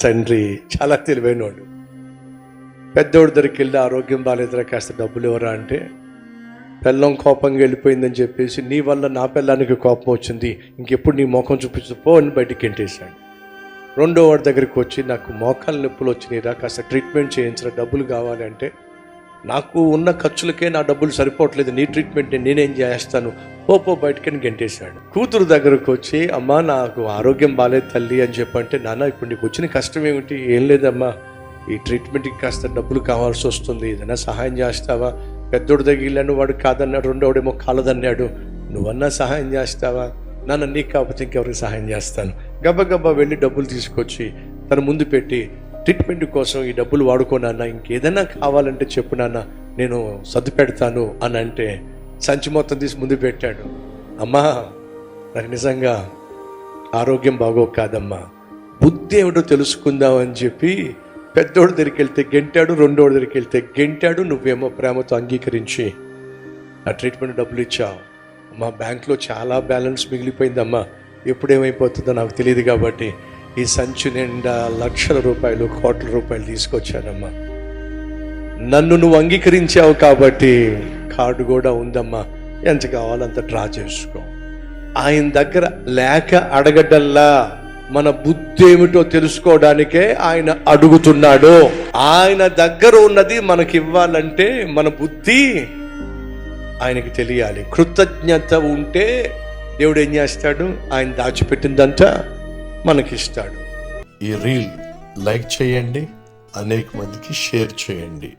తండ్రి చాలా తెలివైనవాడు. పెద్దోడి దగ్గరికి వెళ్ళి ఆరోగ్యం బాగాలేదురా కాస్త డబ్బులు ఇవ్వరా అంటే, పెళ్ళం కోపంగా వెళ్ళిపోయిందని చెప్పేసి నీ వల్ల నా పెళ్ళానికి కోపం వచ్చింది, ఇంకెప్పుడు నీ మోకం చూపించపో అని బయటికి గెంటేశాడు. రెండో వాడి దగ్గరికి వచ్చి నాకు మోకాలు నొప్పులు వచ్చినాయిరా కాస్త ట్రీట్మెంట్ చేయించరా డబ్బులు కావాలి అంటే, నాకు ఉన్న ఖర్చులకే నా డబ్బులు సరిపోవట్లేదు, నీ ట్రీట్మెంట్ నేనేం చేస్తాను పో బయటకని గెంటేశాడు. కూతురు దగ్గరకు వచ్చి అమ్మా నాకు ఆరోగ్యం బాగాలేదు తల్లి అని చెప్పంటే, నాన్న ఇప్పుడు నీకు వచ్చిన కష్టం ఏమిటి? ఏం లేదమ్మా, ఈ ట్రీట్మెంట్కి కాస్త డబ్బులు కావాల్సి వస్తుంది, ఏదైనా సహాయం చేస్తావా? పెద్దోడు తగిలాను, వాడు కాదన్నాడు, రెండోడేమో కాలదన్నాడు, నువ్వన్నా సహాయం చేస్తావా? నాన్న నీకు కాకపోతే ఇంకెవరికి సహాయం చేస్తాను. గబగబా వెళ్ళి డబ్బులు తీసుకొచ్చి తన ముందు పెట్టి, ట్రీట్మెంట్ కోసం ఈ డబ్బులు వాడుకోనన్నా, ఇంకేదైనా కావాలంటే చెప్పు నాన్న నేను సర్దు పెడతాను అని అంటే సంచి మొత్తం తీసి ముందు పెట్టాడు. అమ్మా నాకు నిజంగా ఆరోగ్యం బాగో కాదమ్మా, బుద్ధి ఏమిటో తెలుసుకుందాం అని చెప్పి పెద్దోడి దగ్గరికి వెళ్తే గెంటాడు, రెండోడి దగ్గరికి వెళ్తే గెంటాడు. నువ్వేమో ప్రేమతో అంగీకరించి ఆ ట్రీట్మెంట్ డబ్బులు ఇచ్చావు. అమ్మా బ్యాంక్లో చాలా బ్యాలెన్స్ మిగిలిపోయిందమ్మా, ఎప్పుడేమైపోతుందో నాకు తెలియదు కాబట్టి ఈ సంచి నిండా లక్షల రూపాయలు కోట్ల రూపాయలు తీసుకొచ్చానమ్మా, నన్ను నువ్వు అంగీకరించావు కాబట్టి కార్డు కూడా ఉందమ్మా, ఎంత కావాలంత డ్రా చేసుకో. ఆయన దగ్గర లేక అడగటల్లా మన బుద్ధి ఏమిటో తెలుసుకోవడానికే ఆయన అడుగుతున్నాడు. ఆయన దగ్గర ఉన్నది మనకి ఇవ్వాలంటే మన బుద్ధి ఆయనకి తెలియాలి. కృతజ్ఞత ఉంటే దేవుడు ఏం చేస్తాడు? ఆయన దాచిపెట్టిందంతా మనకిస్తాడు. ఈ రీల్ లైక్ చేయండి, అనేక మందికి షేర్ చేయండి.